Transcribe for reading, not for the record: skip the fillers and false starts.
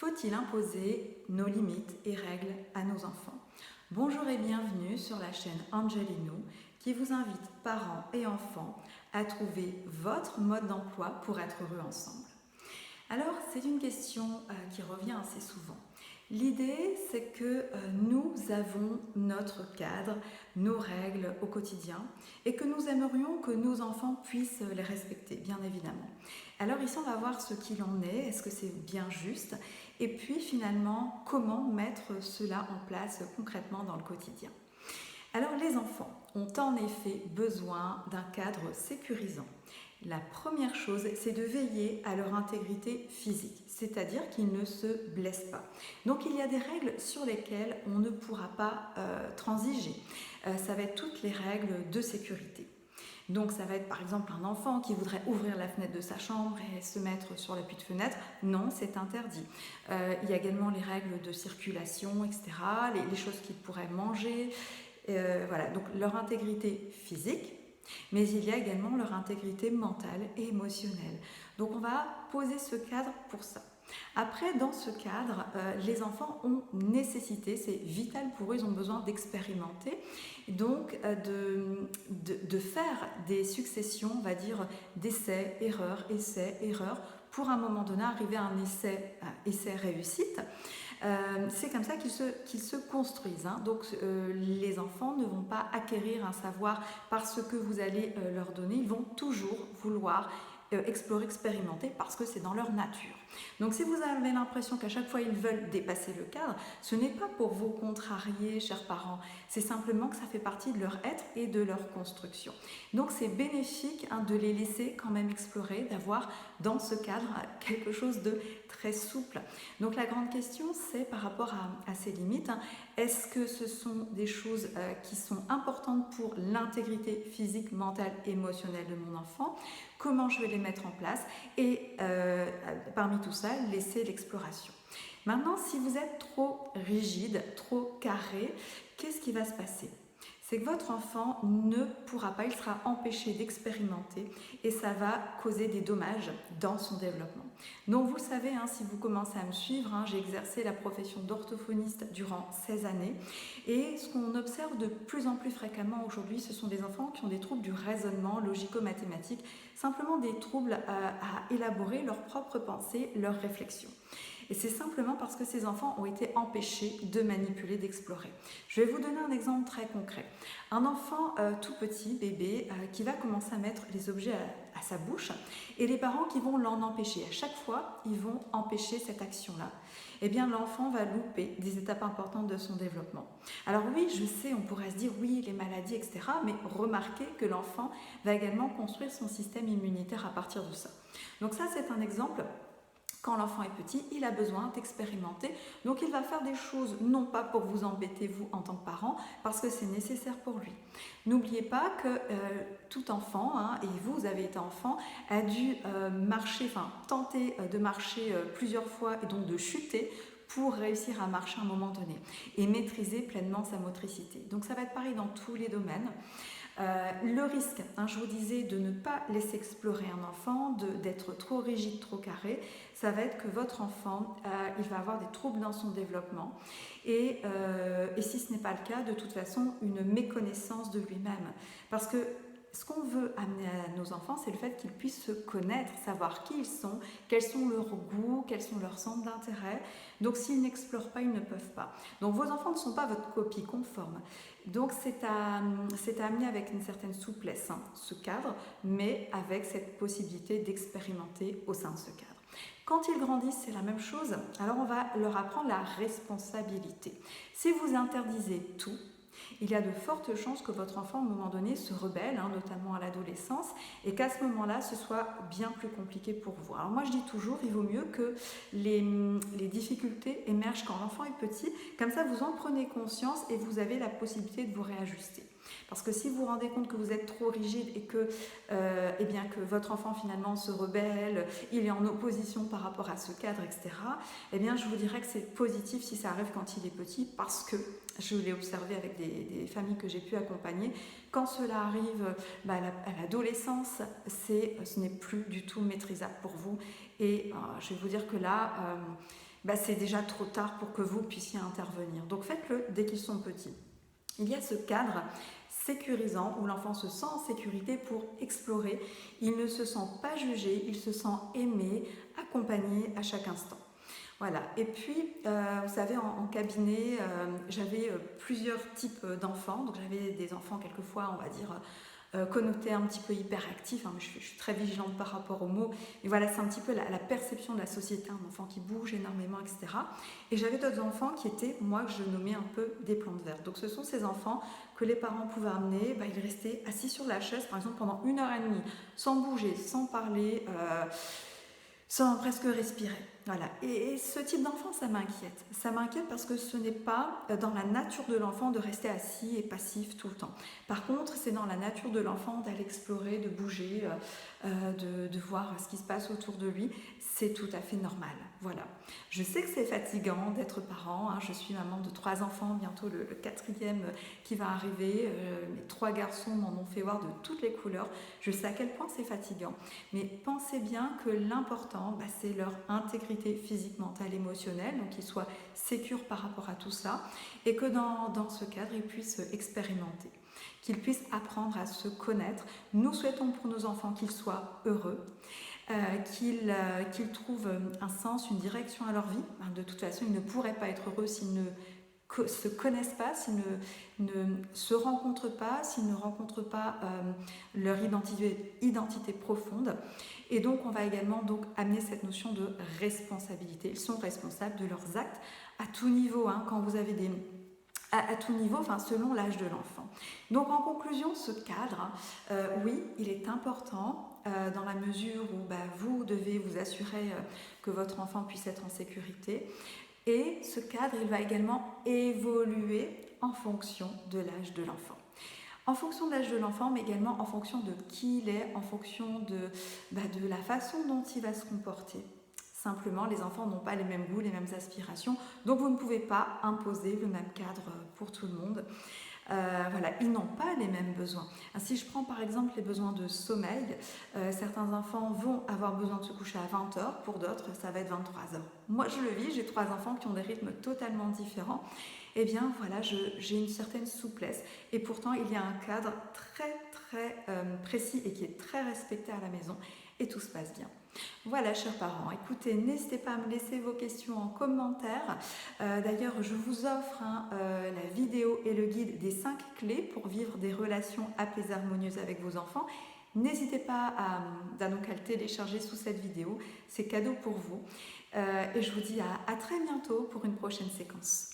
Faut-il imposer nos limites et règles à nos enfants? Bonjour et bienvenue sur la chaîne Angelino qui vous invite, parents et enfants, à trouver votre mode d'emploi pour être heureux ensemble. Alors, c'est une question qui revient assez souvent. L'idée, c'est que nous avons notre cadre, nos règles au quotidien et que nous aimerions que nos enfants puissent les respecter, bien évidemment. Alors ici, on va voir ce qu'il en est que c'est bien juste et puis finalement, comment mettre cela en place concrètement dans le quotidien. Alors les enfants ont en effet besoin d'un cadre sécurisant. La première chose, c'est de veiller à leur intégrité physique, c'est-à-dire qu'ils ne se blessent pas. Donc il y a des règles sur lesquelles on ne pourra pas transiger. Ça va être toutes les règles de sécurité. Donc ça va être par exemple un enfant qui voudrait ouvrir la fenêtre de sa chambre et se mettre sur l'appui de fenêtre. Non, c'est interdit. Il y a également les règles de circulation, etc., les choses qu'ils pourraient manger. Voilà, donc leur intégrité physique, mais il y a également leur intégrité mentale et émotionnelle. Donc on va poser ce cadre pour ça. Après, dans ce cadre, les enfants ont nécessité, c'est vital pour eux, ils ont besoin d'expérimenter, donc de faire des successions, on va dire, d'essais, erreurs, pour à un moment donné arriver à un essai réussite. C'est comme ça qu'ils se construisent. Donc les enfants ne vont pas acquérir un savoir parce que vous allez leur donner, ils vont toujours vouloir explorer, expérimenter parce que c'est dans leur nature. Donc si vous avez l'impression qu'à chaque fois ils veulent dépasser le cadre, ce n'est pas pour vous contrarier, chers parents, c'est simplement que ça fait partie de leur être et de leur construction. Donc c'est bénéfique de les laisser quand même explorer, d'avoir dans ce cadre quelque chose de très souple. Donc la grande question, c'est par rapport à ces limites, est-ce que ce sont des choses qui sont importantes pour l'intégrité physique, mentale, émotionnelle de mon enfant? Comment je vais les mettre en place? Et parmi tout ça, laisser l'exploration. Maintenant, si vous êtes trop rigide, trop carré, qu'est-ce qui va se passer? C'est que votre enfant ne pourra pas, il sera empêché d'expérimenter et ça va causer des dommages dans son développement. Donc vous le savez, si vous commencez à me suivre, j'ai exercé la profession d'orthophoniste durant 16 années et ce qu'on observe de plus en plus fréquemment aujourd'hui, ce sont des enfants qui ont des troubles du raisonnement logico-mathématique, simplement des troubles à élaborer leurs propres pensées, leurs réflexions. Et c'est simplement parce que ces enfants ont été empêchés de manipuler, d'explorer. Je vais vous donner un exemple très concret. Un enfant tout petit, bébé, qui va commencer à mettre les objets à sa bouche et les parents qui vont l'en empêcher. À chaque fois, ils vont empêcher cette action-là. Eh bien, l'enfant va louper des étapes importantes de son développement. Alors oui, je sais, on pourrait se dire oui, les maladies, etc. Mais remarquez que l'enfant va également construire son système immunitaire à partir de ça. Donc ça, c'est un exemple. Quand l'enfant est petit, il a besoin d'expérimenter. Donc il va faire des choses, non pas pour vous embêter vous en tant que parent, parce que c'est nécessaire pour lui. N'oubliez pas que tout enfant, et vous avez été enfant, a dû tenter de marcher plusieurs fois et donc de chuter pour réussir à marcher à un moment donné et maîtriser pleinement sa motricité. Donc ça va être pareil dans tous les domaines. Le risque, je vous disais, de ne pas laisser explorer un enfant, d'être trop rigide, trop carré, ça va être que votre enfant, il va avoir des troubles dans son développement et si ce n'est pas le cas, de toute façon, une méconnaissance de lui-même. Parce que ce qu'on veut amener à nos enfants, c'est le fait qu'ils puissent se connaître, savoir qui ils sont, quels sont leurs goûts, quels sont leurs centres d'intérêt. Donc s'ils n'explorent pas, ils ne peuvent pas. Donc vos enfants ne sont pas votre copie conforme. Donc c'est à amener avec une certaine souplesse, ce cadre, mais avec cette possibilité d'expérimenter au sein de ce cadre. Quand ils grandissent, c'est la même chose. Alors on va leur apprendre la responsabilité. Si vous interdisez tout, il y a de fortes chances que votre enfant, à un moment donné, se rebelle, notamment à l'adolescence, et qu'à ce moment-là, ce soit bien plus compliqué pour vous. Alors moi, je dis toujours, il vaut mieux que les difficultés émergent quand l'enfant est petit, comme ça, vous en prenez conscience et vous avez la possibilité de vous réajuster. Parce que si vous vous rendez compte que vous êtes trop rigide et que votre enfant finalement se rebelle, il est en opposition par rapport à ce cadre, etc., je vous dirais que c'est positif si ça arrive quand il est petit, parce que je l'ai observé avec des familles que j'ai pu accompagner. Quand cela arrive à l'adolescence, ce n'est plus du tout maîtrisable pour vous. Et je vais vous dire que là, bah, c'est déjà trop tard pour que vous puissiez intervenir. Donc faites-le dès qu'ils sont petits. Il y a ce cadre sécurisant où l'enfant se sent en sécurité pour explorer. Il ne se sent pas jugé, il se sent aimé, accompagné à chaque instant. Voilà. Et puis, vous savez, en cabinet, j'avais plusieurs types d'enfants. Donc, j'avais des enfants, quelquefois, on va dire, connotés un petit peu hyperactifs. Hein, mais je suis très vigilante par rapport aux mots. Et voilà, c'est un petit peu la perception de la société, un enfant qui bouge énormément, etc. Et j'avais d'autres enfants qui étaient, moi, que je nommais un peu des plantes vertes. Donc, ce sont ces enfants que les parents pouvaient amener. Bah, ils restaient assis sur la chaise, par exemple, pendant 1 heure et demie, sans bouger, sans parler, sans presque respirer. Voilà. Et ce type d'enfant, ça m'inquiète. Ça m'inquiète parce que ce n'est pas dans la nature de l'enfant de rester assis et passif tout le temps. Par contre, c'est dans la nature de l'enfant d'aller explorer, de bouger, de voir ce qui se passe autour de lui. C'est tout à fait normal. Voilà. Je sais que c'est fatigant d'être parent. Hein. Je suis maman de 3 enfants, bientôt le 4e qui va arriver. Mes 3 garçons m'en ont fait voir de toutes les couleurs. Je sais à quel point c'est fatigant. Mais pensez bien que l'important, c'est leur intégrité physique, mentale, émotionnelle, donc qu'ils soient sécures par rapport à tout ça, et que dans ce cadre, ils puissent expérimenter, qu'ils puissent apprendre à se connaître. Nous souhaitons pour nos enfants qu'ils soient heureux, qu'ils trouvent un sens, une direction à leur vie. De toute façon, ils ne pourraient pas être heureux s'ils ne se connaissent pas, s'ils ne se rencontrent pas, s'ils ne rencontrent pas leur identité profonde. Et donc, on va également amener cette notion de responsabilité. Ils sont responsables de leurs actes à tout niveau, hein, quand vous avez à tout niveau, enfin, selon l'âge de l'enfant. Donc, en conclusion, ce cadre, oui, il est important dans la mesure où vous devez vous assurer que votre enfant puisse être en sécurité. Et ce cadre, il va également évoluer en fonction de l'âge de l'enfant. En fonction de l'âge de l'enfant, mais également en fonction de qui il est, en fonction de la façon dont il va se comporter. Simplement, les enfants n'ont pas les mêmes goûts, les mêmes aspirations, donc vous ne pouvez pas imposer le même cadre pour tout le monde. Voilà, ils n'ont pas les mêmes besoins. Si je prends par exemple les besoins de sommeil, certains enfants vont avoir besoin de se coucher à 20h, pour d'autres ça va être 23h. Moi je le vis, j'ai 3 enfants qui ont des rythmes totalement différents. Eh bien voilà, j'ai une certaine souplesse et pourtant il y a un cadre très précis et qui est très respecté à la maison et tout se passe bien. Voilà, chers parents, écoutez, n'hésitez pas à me laisser vos questions en commentaire. D'ailleurs, je vous offre la vidéo et le guide des 5 clés pour vivre des relations apaisées, harmonieuses avec vos enfants. N'hésitez pas à le télécharger sous cette vidéo, c'est cadeau pour vous. Et je vous dis à très bientôt pour une prochaine séquence.